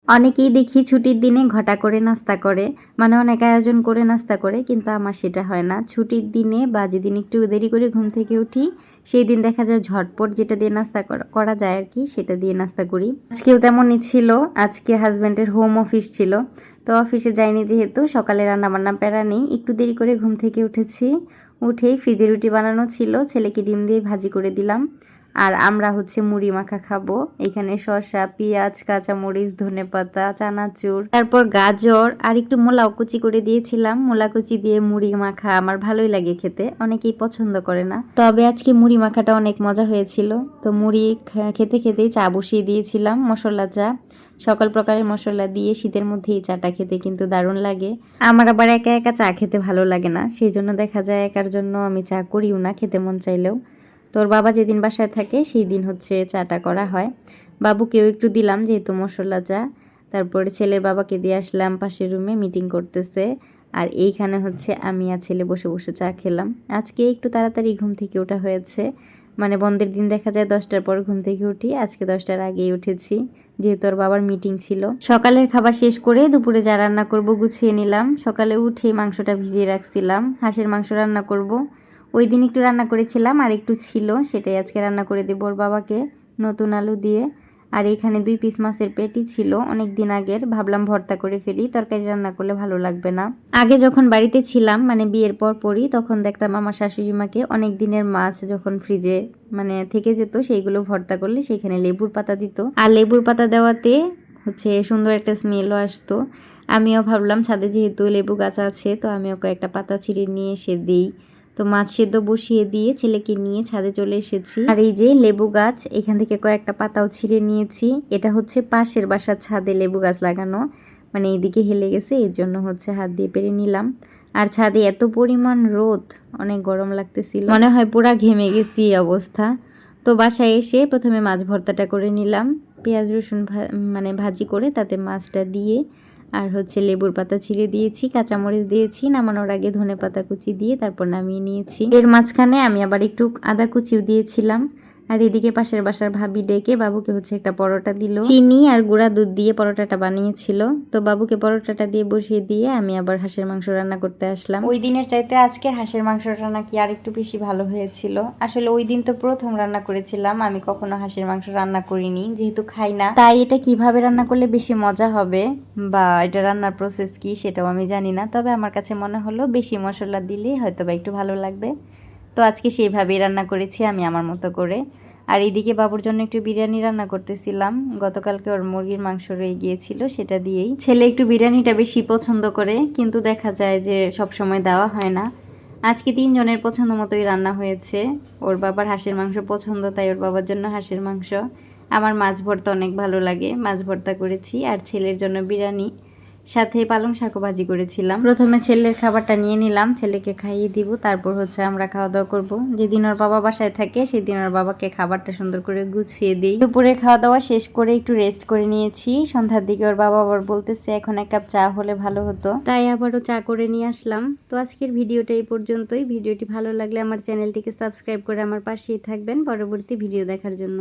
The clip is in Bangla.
অনেকেই দেখি ছুটির দিনে ঘটা করে নাস্তা করে, মানে অনেক আয়োজন করে নাস্তা করে, কিন্তু আমার সেটা হয় না। ছুটির দিনে বা যেদিন একটু দেরি করে ঘুম থেকে উঠি, সেই দিন দেখা যায় ঝটপট যেটা দিয়ে নাস্তা করা যায় আর কি, সেটা দিয়ে নাস্তা করি। আজকেও তেমনই ছিল। আজকে হাজব্যান্ডের হোম অফিস ছিল, তো অফিসে যাইনি যেহেতু সকালে রান্নাবান্না প্যারা নেই, একটু দেরি করে ঘুম থেকে উঠেছি। উঠেই ফ্রিজে রুটি বানানো ছিল, ছেলেকে ডিম দিয়ে ভাজি করে দিলাম। আর আমরা হচ্ছে মুড়ি মাখা খাবো। এখানে শসা, পেঁয়াজ, কাঁচামরিচ, ধনেপাতা, চানাচুর, তারপর গাজর আর একটু মূলাও কুচি করে দিয়েছিলাম। মূলা কুচি দিয়ে মুড়ি মাখা আমার ভালোই লাগে খেতে, অনেকেই পছন্দ করে না, তবে আজকে মুড়ি মাখাটা অনেক মজা হয়েছিল। তো মুড়ি খেতে খেতেই চা বসিয়ে দিয়েছিলাম, মশলা চা। সকল প্রকারের মশলা দিয়ে শীতের মধ্যে এই চাটা খেতে কিন্তু দারুণ লাগে। আমার আবার একা একা চা খেতে ভালো লাগে না, সেই জন্য দেখা যায় একার জন্য আমি চা করিও না, খেতে মন চাইলেও। তোর বাবা যেদিন বাসায় থাকে সেই দিন হচ্ছে চাটা করা হয়। বাবুকেও একটু দিলাম যেহেতু মশলা চা। তারপরে ছেলের বাবাকে দিয়ে আসলাম পাশের রুমে, মিটিং করতেছে। আর এইখানে হচ্ছে আমি আর ছেলে বসে বসে চা খেলাম। আজকে একটু তাড়াতাড়ি ঘুম থেকে ওঠা হয়েছে, মানে বন্ধের দিন দেখা যায় 10টার পর ঘুম থেকে উঠি, আজকে 10টার আগেই উঠেছি যেহেতু ওর বাবার মিটিং ছিল। সকালের খাবার শেষ করে দুপুরে যা রান্না করব গুছিয়ে নিলাম। সকালে উঠে মাংসটা ভিজিয়ে রাখছিলাম, হাঁসের মাংস রান্না করব। ওই দিন একটু রান্না করেছিলাম আর একটু ছিল, সেটাই আজকে রান্না করে দেবো ওর বাবাকে নতুন আলু দিয়ে। আর এখানে 2 পিস মাছের পেটি ছিল অনেক দিন আগের, ভাবলাম ভর্তা করে ফেলি, তরকারি রান্না করলে ভালো লাগবে না। আগে যখন বাড়িতে ছিলাম, মানে বিয়ের পর পরই, তখন দেখতাম আমার শাশুড়ি মাকে অনেক দিনের মাছ যখন ফ্রিজে মানে থেকে যেত, সেইগুলো ভর্তা করলে সেখানে লেবুর পাতা দিত, আর লেবুর পাতা দেওয়াতে হচ্ছে সুন্দর একটা স্মেলও আসতো। আমিও ভাবলাম ছাদে যেহেতু লেবু গাছ আছে, তো আমিও কয়েকটা পাতা ছিঁড়ে নিয়ে এসে দিই। তো মাছ সেদ্ধ বসিয়ে দিয়ে ছেলেকে নিয়ে ছাদে চলে এসেছি। আর এই যে লেবু গাছ, এখান থেকে কয়েকটা পাতাও ছিঁড়ে নিয়েছি। এটা হচ্ছে পাশের বাসার ছাদে লেবু গাছ লাগানো, মানে এইদিকে হেলে গেছে, এর জন্য হচ্ছে হাত দিয়ে পেরে নিলাম। আর ছাদে এত পরিমাণ রোদ, অনেক গরম লাগতেছিল, মনে হয় পুরা ঘেমে গেছি এই অবস্থা। তো বাসায় এসে প্রথমে মাছ ভর্তাটা করে নিলাম, পেঁয়াজ রসুন মানে ভাজি করে তাতে মাছটা দিয়ে, আর হচ্ছে লেবুর পাতা ছিঁড়ে দিয়েছি, কাঁচামরিচ দিয়েছি, নামানোর আগে ধনেপাতা কুচি দিয়ে তারপর নামিয়ে নিয়েছি। এর মাঝখানে আমি আবার একটু আদা কুচিও দিয়েছিলাম। আর এদিকে পাশের বাসার ভাবি ডেকে বাবুকে হচ্ছে একটা পরোটা দিল, চিনি আর গুঁড়া দুধ দিয়ে পরোটাটা বানিয়েছিল। তো বাবুকে পরোটাটা দিয়ে বসিয়ে দিয়ে আমি আবার হাঁসের মাংস রান্না করতে আসলাম। ওই দিনের চাইতে আজকে হাঁসের মাংসটা নাকি আর একটু বেশি ভালো হয়েছিল। আসলে ওই দিন তো প্রথম রান্না করেছিলাম, আমি কখনো হাঁসের মাংস রান্না করিনি, যেহেতু খাই না, তাই এটা কিভাবে রান্না করলে বেশি মজা হবে বা এটা রান্নার প্রসেস কি সেটাও আমি জানি না। তবে আমার কাছে মনে হলো বেশি মশলা দিলে হয়তো বা একটু ভালো লাগবে, তো আজকে সেইভাবেই রান্না করেছি আমি আমার মতো করে। আর এইদিকে বাবুর জন্য একটু বিরিয়ানি রান্না করতেছিলাম, গতকালকে ওর মুরগির মাংস রয়ে গিয়েছিল, সেটা দিয়েই। ছেলে একটু বিরিয়ানিটা বেশি পছন্দ করে, কিন্তু দেখা যায় যে সব সময় দেওয়া হয় না। আজকে 3 জনের পছন্দ মতোই রান্না হয়েছে। ওর বাবার হাঁসের মাংস পছন্দ, তাই ওর বাবার জন্য হাঁসের মাংস। আমার মাছ ভর্তা অনেক ভালো লাগে, মাছ ভর্তা করেছি, আর ছেলের জন্য বিরিয়ানি, সাথে পালং শাকও ভাজি করেছিলাম। প্রথমে ছেলের খাবারটা নিয়ে নিলাম, ছেলেকে খাইয়ে দিব, তারপর হচ্ছে আমরা খাওয়া দাওয়া করবো। যেদিন ওর বাবা বাসায় থাকে সেদিন ওর বাবাকে খাবারটা সুন্দর করে গুছিয়ে দিই। দুপুরে খাওয়া দাওয়া শেষ করে একটু রেস্ট করে নিয়েছি। সন্ধ্যার দিকে ওর বাবা আবার বলতেছে এখন 1 কাপ চা হলে ভালো হতো, তাই আবারও চা করে নিয়ে আসলাম। তো আজকের ভিডিওটা এই পর্যন্তই। ভিডিওটি ভালো লাগলে আমার চ্যানেলটিকে সাবস্ক্রাইব করে আমার পাশেই থাকবেন পরবর্তী ভিডিও দেখার জন্য।